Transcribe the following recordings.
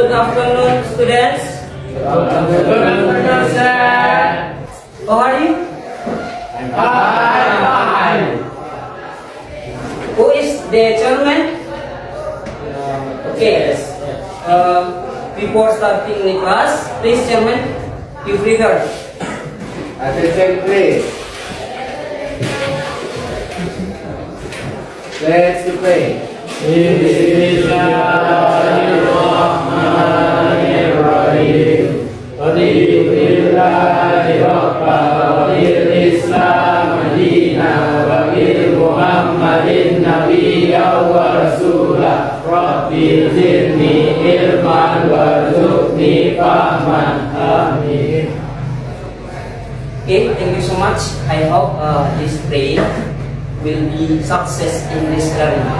Good afternoon, students. Good afternoon, sir. How are you? I'm fine. Who is the chairman? Okay. Before starting the class, please, chairman, you prepare. Attention, please. Let's play. Bismillahirrahmanirrahim. Alhamdulillahi rabbil Islam madina wa bil Muhammadin nabiyya wa rasulah. Rabbi zidni ilman warzuqni fahman. Amin. Okay, thank you so much. I hope this day will be success in this learning.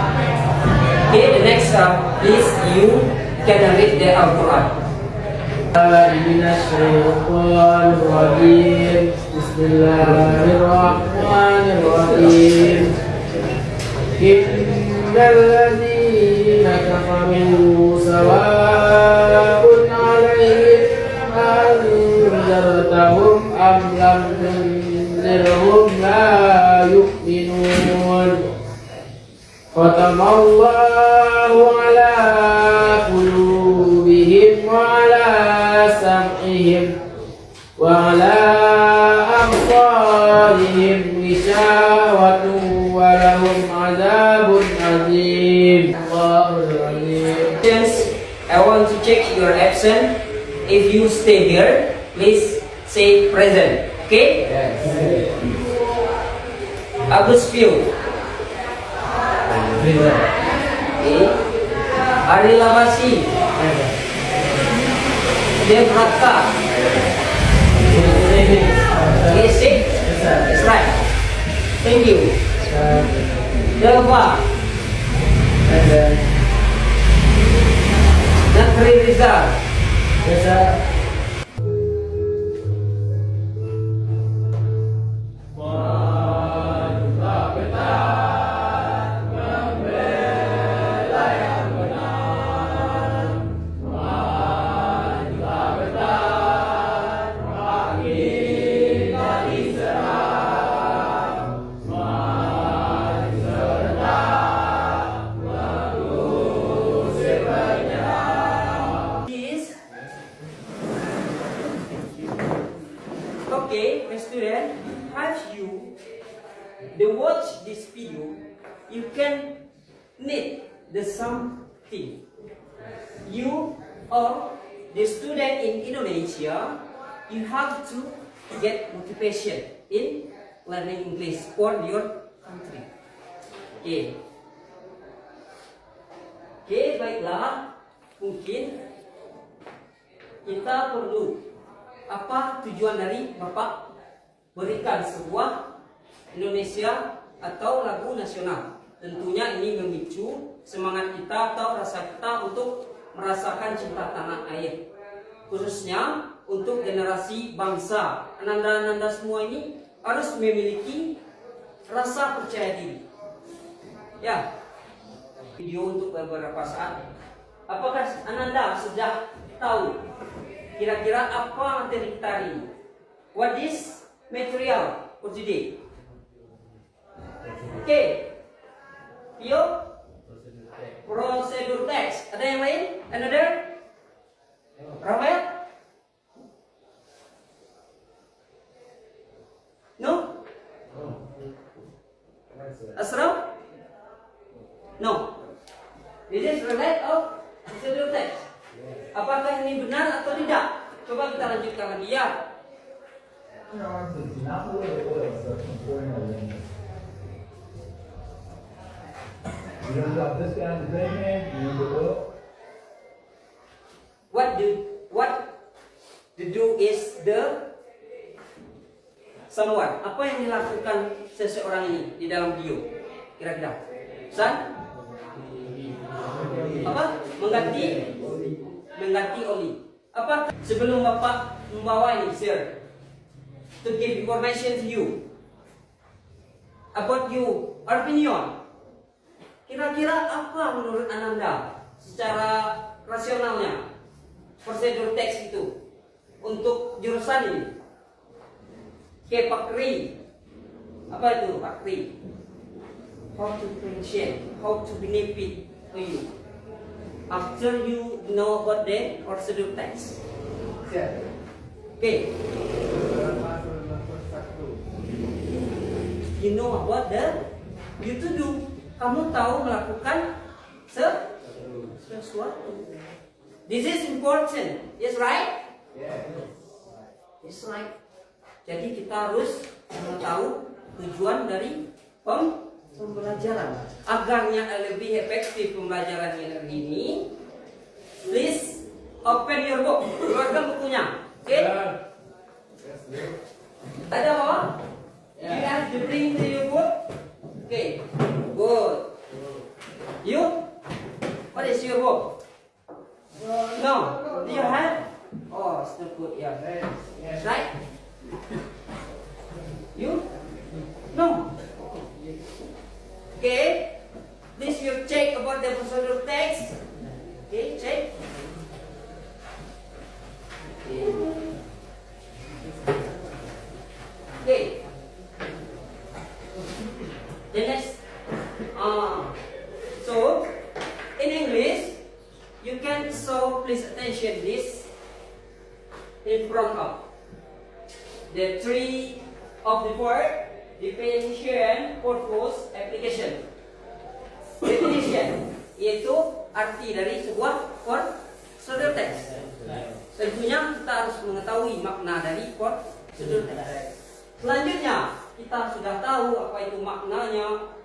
Okay, the next please you can read the Al-Quran. Bismillahirrahmanirrahim. Bismillahirrahmanirrahim. Innal ladzina kafaru sawa'un 'alaihim anzartahum am lam tunzirhum la yu'minun. Khatamallahu 'ala qulubihim wa 'ala sam'ihim wa 'ala absarihim ghishawatun wa lahum 'adzabun 'adzim. Allahul 'azim. Students, I want to check your absent. If you stay here, please say present. Okay? Yes. Agus Pio. Okay. Ari Labasi. Dev Hatta. Okay, six. That's right. Thank you. Delva. Nakri Rizal. Okay, my student, have you watch this video, you can need the something. You or the student in Indonesia, you have to get motivation in learning English for your country. Okay. Okay, baiklah. Mungkin kita perlu apa tujuan dari Bapak berikan sebuah Indonesia atau lagu nasional. Tentunya ini memicu semangat kita atau rasa kita untuk merasakan cinta tanah air. Khususnya untuk generasi bangsa. Ananda-ananda semua ini harus memiliki rasa percaya diri. Ya, video untuk beberapa saat. Apakah Ananda sudah tahu kira-kira apa materi kita hari ini? What is material for today? Oke. Yo. Prosedur teks. Ada yang lain? Another? Rafael? No? Asram? No. This is relate of prosedur teks. Apakah ini benar atau tidak? Coba kita lanjutkan lagi ya. What to do is the someone. Apa yang dilakukan seseorang ini di dalam video? Kira-kira. San? Apa? Mengganti oli. Apa sebelum Bapak membawa ini share to give information to you about you opinion. Kira-kira apa menurut Ananda secara rasionalnya? prosedur teks itu untuk jurusan ini. Oke, Pakri. Apa itu Pakri? How to differentiate, how to benefit to you. After you know about the prosedur text. Okay. You know about the you to do. Kamu tahu melakukan sesuatu. This is important. Yes, right? Yes, right. Jadi kita harus tahu tujuan dari pembelajaran. Agarnya lebih efektif pembelajaran ini, please open your book. Keluarkan bukunya. Oke? Ada apa? You have to bring to your book. Okay, good. You? What is your book? No. Do you have? Oh, it's not good. Yeah. Right? You? No. Okay. Please you check about the procedural text. Okay, check. Okay. The next. So in English, you can so please attention this in front of the three of the word definition, purpose, application. Definition yaitu arti dari sebuah prosedur teks. Tentunya kita harus mengetahui makna dari prosedur teks. Selanjutnya kita sudah tahu apa itu maknanya.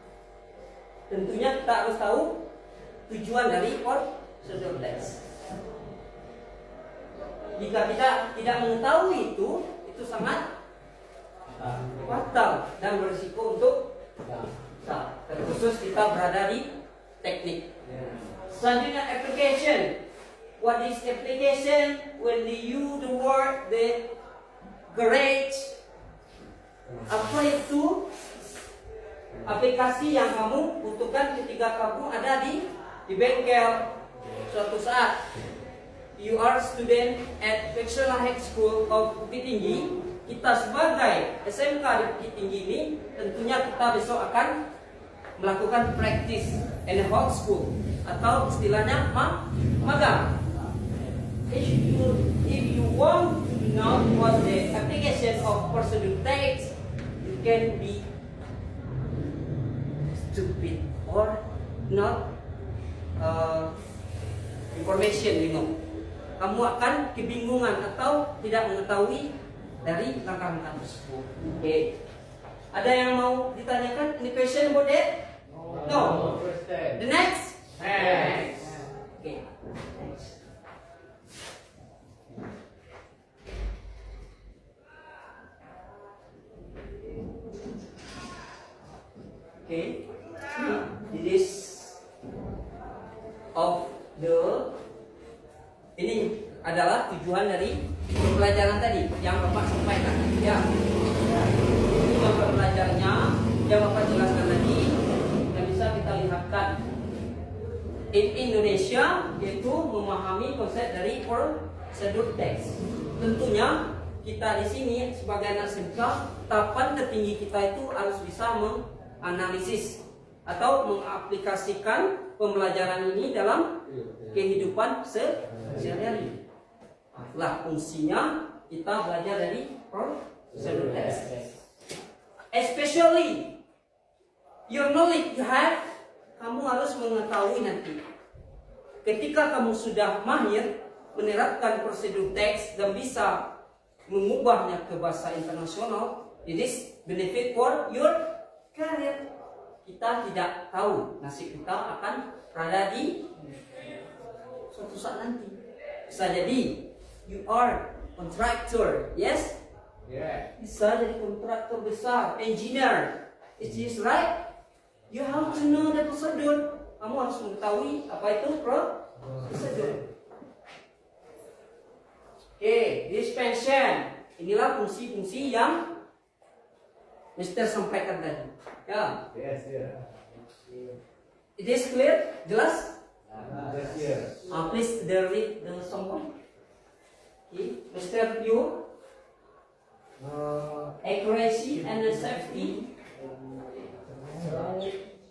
Tentunya kita harus tahu tujuan dari prosedur teks. Jika kita tidak mengetahui itu sangat fatal dan berisiko untuk terkhusus kita berada di teknik. Selanjutnya application. What is application? When you use the word the garage. Apa itu aplikasi yang kamu butuhkan ketika kamu ada di bengkel suatu saat? You are student at Fictional High School of Bukit Tinggi. Kita sebagai SMK di Bukit Tinggi ini tentunya kita besok akan melakukan practice in a hot school atau istilahnya magang. If you want to know what the application of prosedur text, you can be stupid or not information. Kamu akan kebingungan atau tidak mengetahui dari langkah-langkah tersebut. Okay. Ada yang mau ditanyakan? Any question about that? No. The next? Next. Okay. Okay. It is of the ini adalah tujuan dari pembelajaran tadi yang Bapak sampaikan. Ya. Tujuan pembelajarannya yang Bapak jelaskan tadi yang bisa kita lihatkan in Indonesia yaitu memahami konsep dari prosedur teks. Tentunya kita di sini sebagai anak SMK, tahapan tertinggi kita itu harus bisa menganalisis atau mengaplikasikan pembelajaran ini dalam kehidupan sehari-hari. Lah fungsinya kita belajar dari prosedur teks. Especially your knowledge you have, kamu harus mengetahui nanti ketika kamu sudah mahir menerapkan prosedur teks dan bisa mengubahnya ke bahasa internasional, it is benefit for your career. Kita tidak tahu nasib kita akan berada di suatu saat nanti. Bisa jadi you are contractor, yes? Yeah. Bisa jadi kontraktor besar, engineer. It is right. You have to know the procedure. Kamu harus mengetahui apa itu prosedur. Okay, dispensation. Inilah fungsi-fungsi yang Mister sampaikan tadi. Ya. Yes, yeah. It is clear? Jelas? Yes, yeah. Please read the someone. Mr. Pure, accuracy and safety,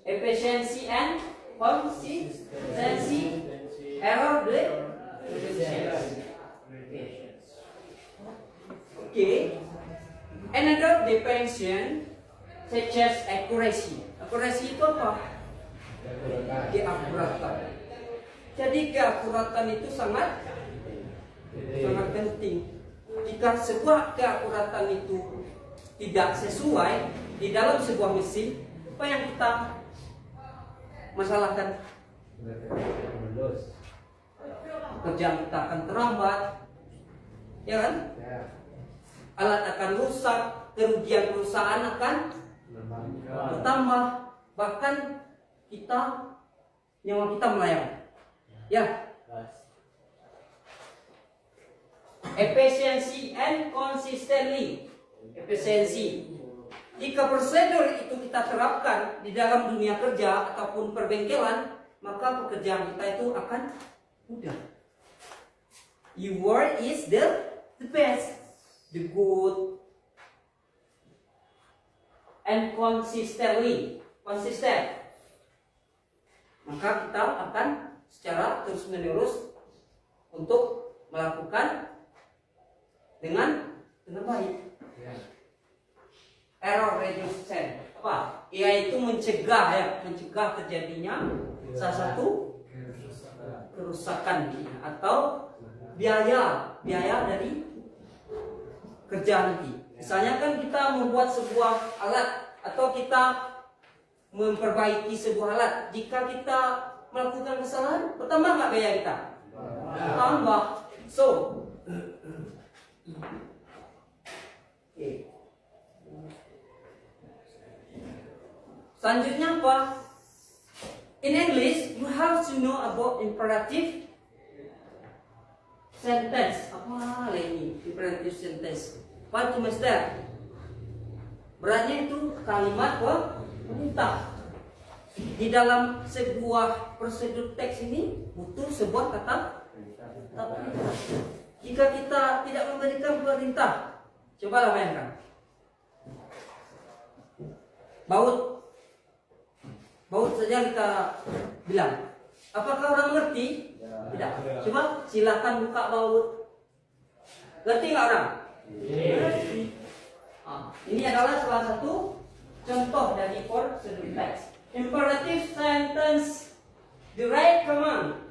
efficiency and consistency, error deficiency. Okay. Another definition such as accuracy. Accuracy itu apa? Keakuratan. Jadi keakuratan itu sangat penting. Jika sebuah keakuratan itu tidak sesuai di dalam sebuah mesin, apa yang kita masalahkan? Pekerjaan kita akan terlambat, ya kan? Alat akan rusak, kerugian perusahaan akan bertambah, bahkan nyawa kita melayang. Ya. Efficiency and consistently. Efisiensi. Jika prosedur itu kita terapkan di dalam dunia kerja ataupun perbengkelan, maka pekerjaan kita itu akan mudah. Your work is the best, the good, and consistently, konsisten. Maka kita akan secara terus-menerus untuk melakukan dengan baik. Error reduction apa? Yaitu mencegah terjadinya salah satu kerusakan atau biaya dari kerja nanti. Misalnya kan kita membuat sebuah alat atau kita memperbaiki sebuah alat. Jika kita melakukan kesalahan, bertambah nggak biaya kita? Bertambah. So, okay. Selanjutnya apa? In English, you have to know about imperative sentence. Apa lagi imperative sentence? What to master? Beratnya itu kalimat perintah. Di dalam sebuah prosedur teks ini butuh sebuah kata perintah. Jika kita tidak memberikan perintah, cobalah bayangkan. Baut saja kita bilang. Apakah orang mengerti? Tidak. Coba silakan buka baut. Ngerti nggak orang? Ini adalah salah satu contoh dari prosedur teks. Imperative sentence, the right command.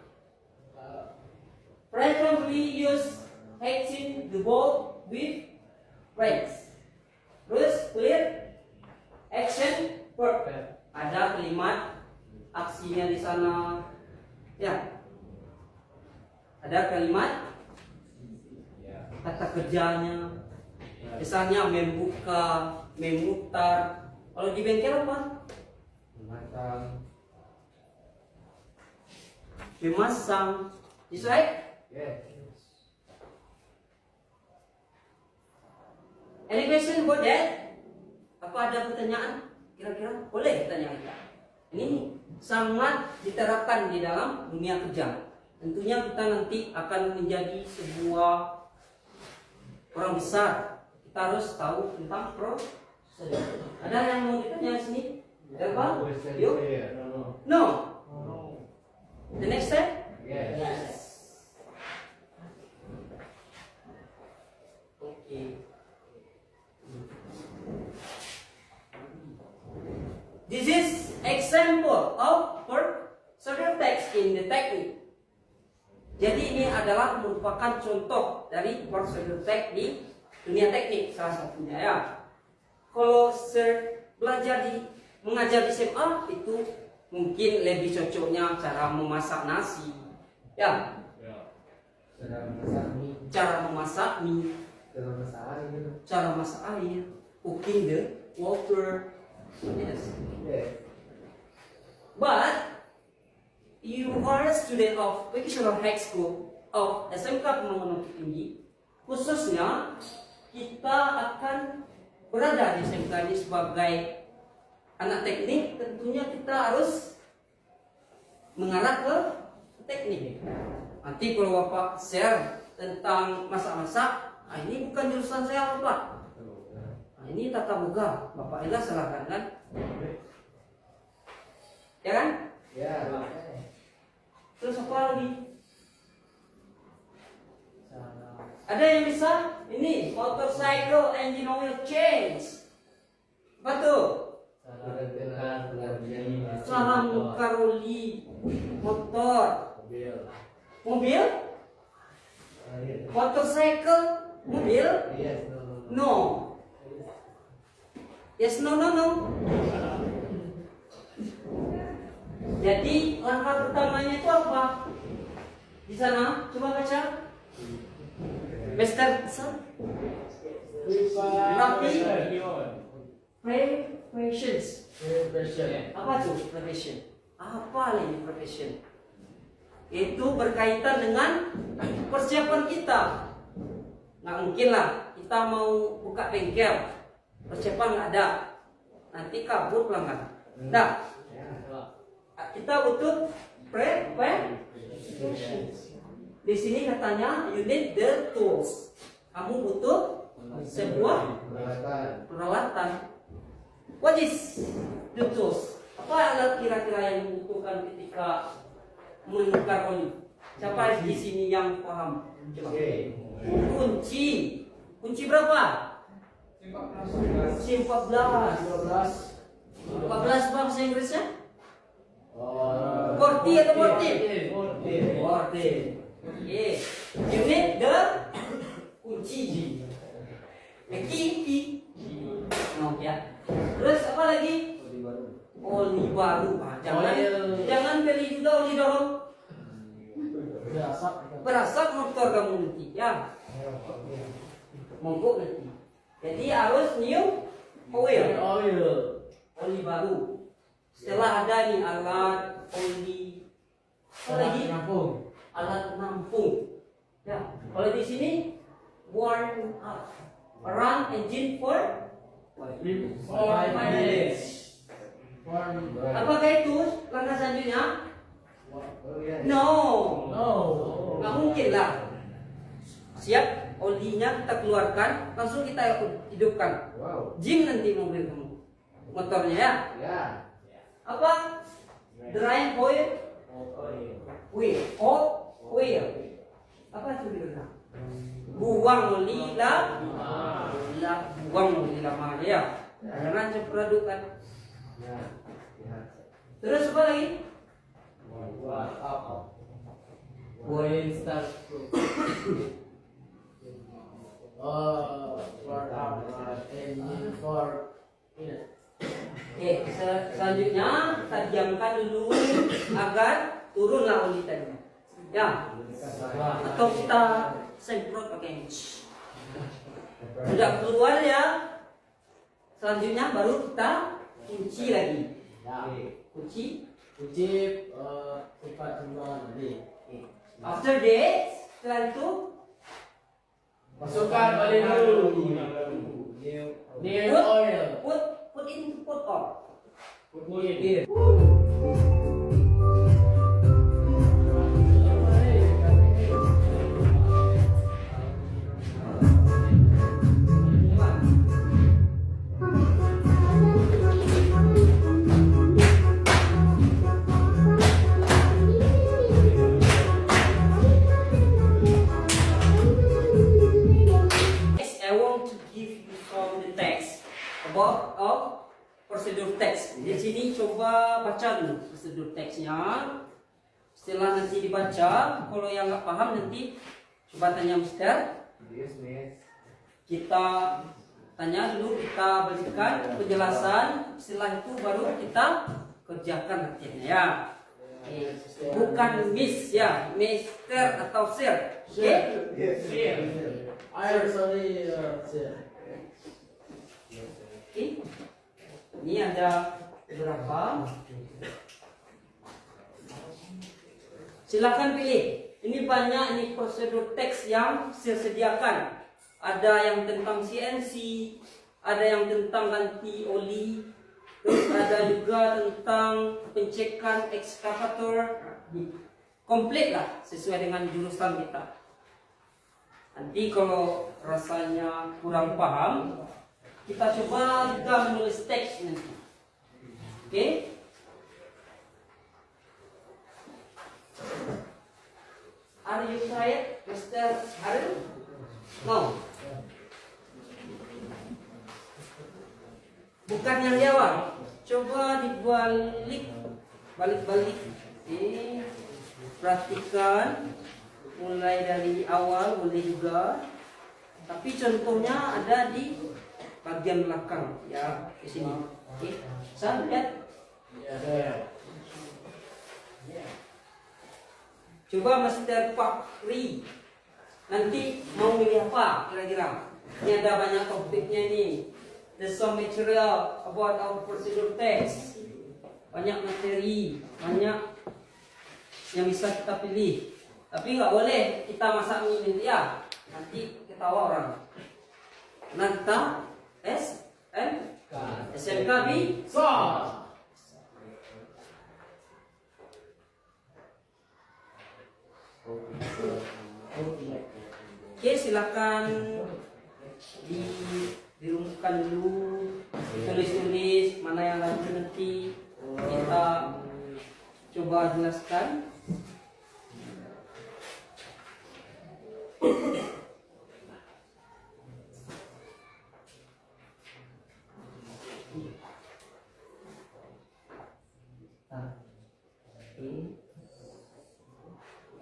Frequently use action the bolt with brakes. Terus clear action verb. Ada kalimat aksinya di sana. Ya. Ada kalimat kata kerjanya. Misalnya membuka, memutar. Kalau di bengkel apa? Memasang. Is right? Yes. Any question about that? Apa ada pertanyaan? Kira-kira boleh tanya kita. Ini sangat diterapkan di dalam dunia kerja. Tentunya kita nanti akan menjadi sebuah orang besar. Kita harus tahu tentang prosedur. Ada yang mau ditanya sini? Apa? Yuk? No. The next step? Yes. Okay. This is example of prosedur text in the technique. Jadi ini adalah merupakan contoh dari prosedur text di dunia teknik salah satunya ya. Kalau mengajar di SMA itu mungkin lebih cocoknya cara memasak nasi, ya. Cara memasak mie, cara masak air, cooking the water. Yes. But you are a student of vocational high school of SMK Pembangunan Tinggi, khususnya kita akan berada di SMK ini sebagai anak teknik. Tentunya kita harus mengarah ke teknik. Nanti kalau Bapak share tentang masak-masak, ini bukan jurusan saya Bapak. Ini tata boga, Bapak Ella silahkan kan? Ya kan? Ya. Terus apa lagi? Ada yang bisa? Ini motorcycle engine oil change. Apa tuh? Cara mukaroli motor. Mobil? Motorcycle? Mobil? No. Yes, no, no, no. Jadi langkah pertamanya itu apa? Di sana, coba baca. Mister Rapi Preparations. Apa tuh preparation? Apa ini preparation? Itu berkaitan dengan persiapan kita. Nggak mungkin lah kita mau buka bengkel, persiapan nggak ada, nanti kabur pelanggan. Nah, kita butuh preparations. Di sini katanya you need the tools. Kamu butuh sebuah peralatan. What is the tools? Apa alat kira-kira yang dibutuhkan ketika menukar oli? Siapa di sini yang paham? Coba. Kunci. Kunci berapa? Kunci 14. 14 bahasa Inggrisnya? 40 atau 14? 14. Okay. You need the kunci. Key. No, ya. Terus apa lagi? Oli baru. Jangan beli juga oli dorong. Berasap motor kamu nanti, ya. Mogok nanti. Jadi harus new oil. Oli baru. Setelah ada nih alat oli. Apa lagi? Alat penampung. Ya. Kalau di sini warm up. Run engine for 5 minutes. Apakah itu langkah selanjutnya? No. Nggak mungkin lah. Siap, olinya kita keluarkan, langsung kita hidupkan. Jim nanti mobil kamu, motornya ya. Apa? Drying oil. Oil. Apa itu bilang? Buang oli buang oli lama ya. Karena produk kan. Terus apa lagi? Oil start. Selanjutnya kita diamkan dulu agar turunlah oli tadi. Ya. Atau kita semprot pakai sudah keluar ya. Selanjutnya baru kita kunci lagi. Kunci cepat semua nanti. After that, setelah itu Masukkan oli dulu. New oil. Put in pot oil. Put in. Prosedur teks. Di sini coba baca dulu prosedur teksnya. Setelah nanti dibaca, kalau yang nggak paham nanti coba tanya Mister. Kita tanya dulu, kita berikan penjelasan. Setelah itu baru kita kerjakan latihannya ya. Bukan Miss ya, Mister atau Sir. Oke? Oke. Ini ada beberapa. Silakan pilih. Ini banyak nih prosedur teks yang saya sediakan. Ada yang tentang CNC, ada yang tentang ganti oli, terus ada juga tentang pengecekan ekskavator. Komplit lah sesuai dengan jurusan kita. Nanti kalau rasanya kurang paham, kita coba juga menulis teks nanti. Oke? Are you tired, Mr. Arun? No. Bukan yang jawab. Coba dibalik, balik-balik. Oke. Perhatikan. Mulai dari awal boleh juga. Tapi contohnya ada di bagian belakang. Ya, di sini. Oke. Bisa lihat? Coba Mr. Fakri. Nanti mau milih apa kira-kira? Ini ada banyak topiknya nih. There's some material about our procedure text. Banyak materi, banyak yang bisa kita pilih. Tapi nggak boleh kita masak milih ya. Nanti ketawa orang. Nanta S M SMK B Oke, silakan dirumuskan dulu, tulis-tulis mana yang lagi nanti kita coba jelaskan.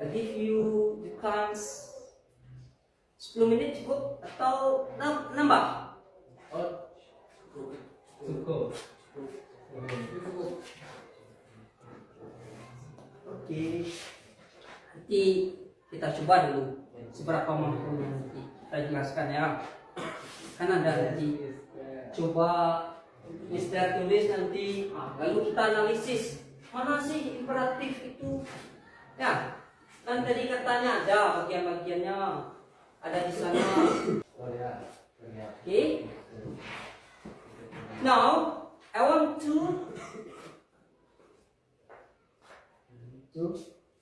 I give you the times 10 menit cukup atau nambah? Cukup. Oke. Nanti kita coba dulu seberapa mampunya nanti kita jelaskan ya. Kan ada nanti coba Mister tulis nanti, lalu kita analisis mana sih imperatif itu ya. Kan tadi katanya ada bagian-bagiannya ada di sana. Okay. Now I want to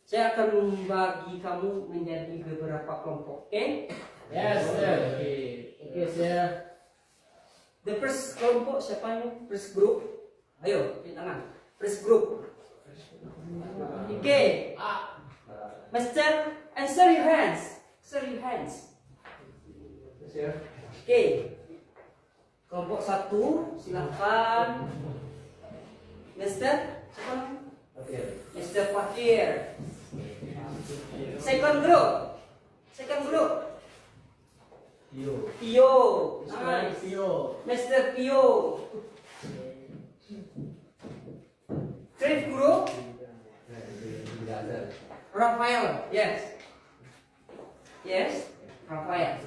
saya akan membagi kamu menjadi beberapa kelompok. Oke? Yes, sir. Okay, sir. The first kelompok siapa nih? First group. Ayo, di tangan. First group. Oke. Mister, answer your hands. Answer your hands. Oke. Kelompok 1, silakan. Mister, siapa? Mister Fakir. Second group. Second group. Pio. Nice. Mister Pio. Third group. Rafael. Yes. Yes. Rafael.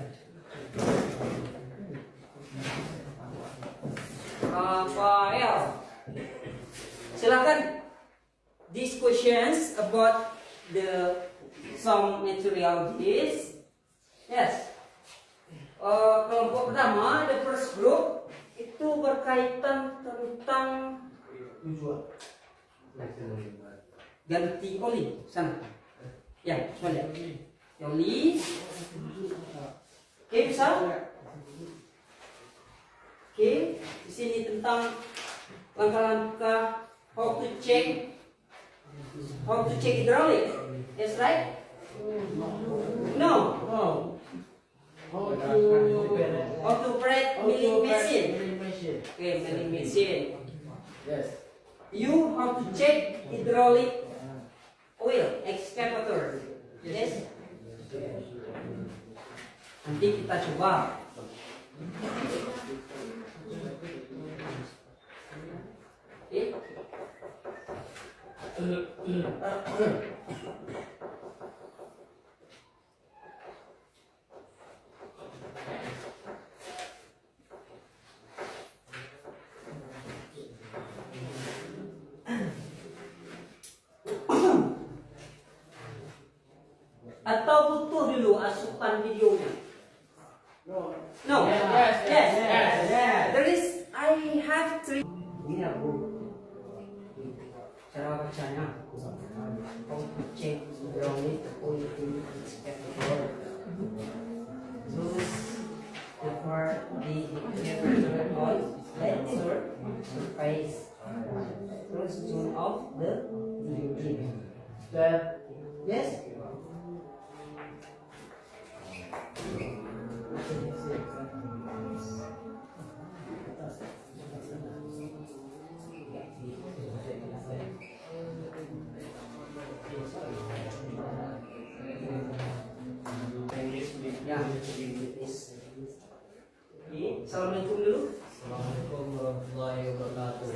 Rafael. Silakan. These questions about the some materialities. Yes. Kelompok pertama, the first group itu berkaitan tentang ganti oli sana. Ya, semuanya. Oli. Oke, bisa? Oke, di sini tentang langkah-langkah how to check hydraulic. Yes, right? No. How to operate milling machine. Okay, milling machine. Yes. You have to check hydraulic oil excavator. Yes. Nanti kita coba. Okay. Atau butuh dulu asupan videonya? No. Yes. There is. I have 3. Ini aku. Cara bacanya. How to check hydraulic oil excavator. zone of the dream. Stand. Yes? Ya, Oke, assalamualaikum dulu. Assalamualaikum warahmatullahi wabarakatuh.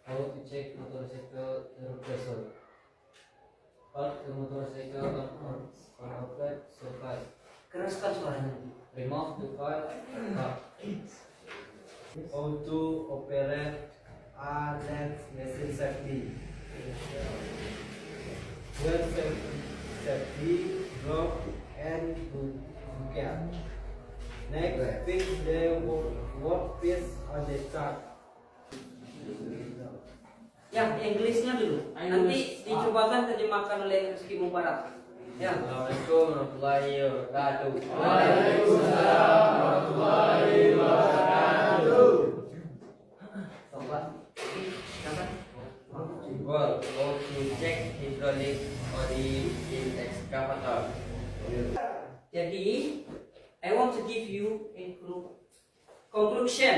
How to check motorcycle replacement? Part the motorcycle on outlet survive. Keraskan suaranya. Remove the part. How to operate RNet machine safety. When safety drop and bucket. Next, fix the workpiece on the chart. Ya, Inggrisnya dulu. Nanti dicobakan terjemahkan oleh Rizky Mubarak. Ya. Assalamualaikum warahmatullahi wabarakatuh. Waalaikumsalam warahmatullahi wabarakatuh. Coba. Silakan. Well, how to check hydraulic oil in excavator. Jadi, I want to give you a conclusion.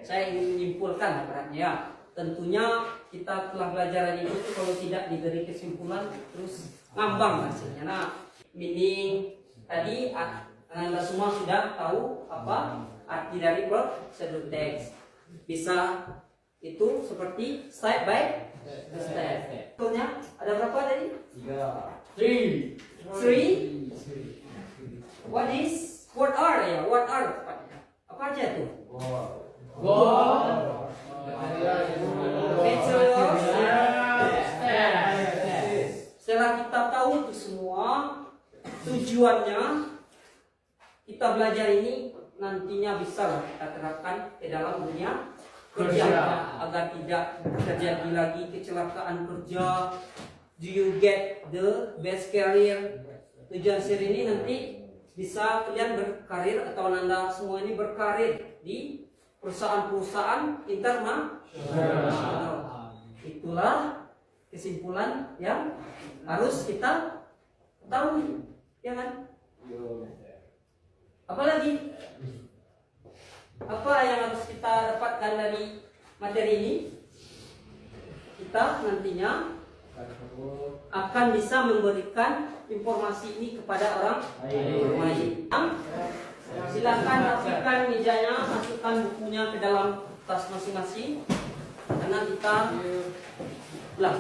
Saya ingin menyimpulkan ya. Tentunya kita telah belajar ini itu kalau tidak diberi kesimpulan terus ngambang hasilnya. Nah, meaning tadi Anda semua sudah tahu apa arti dari prosedur teks. Bisa itu seperti step by step. Contohnya ada berapa tadi? 3. Three. What is? What are ya? What are? Apa aja tuh? Setelah kita tahu itu semua, tujuannya kita belajar ini nantinya bisa kita terapkan ke dalam dunia kerja agar tidak terjadi lagi kecelakaan kerja. Do you get the best career? Tujuan seri ini nanti bisa kalian berkarir atau Anda semua ini berkarir di perusahaan-perusahaan internasional. Itulah kesimpulan yang harus kita tahu, ya kan? Apalagi apa yang harus kita dapatkan dari materi ini? Kita nantinya akan bisa memberikan informasi ini kepada orang lain. Silakan rapikan mejanya, masukkan bukunya ke dalam tas masing-masing karena kita ulang.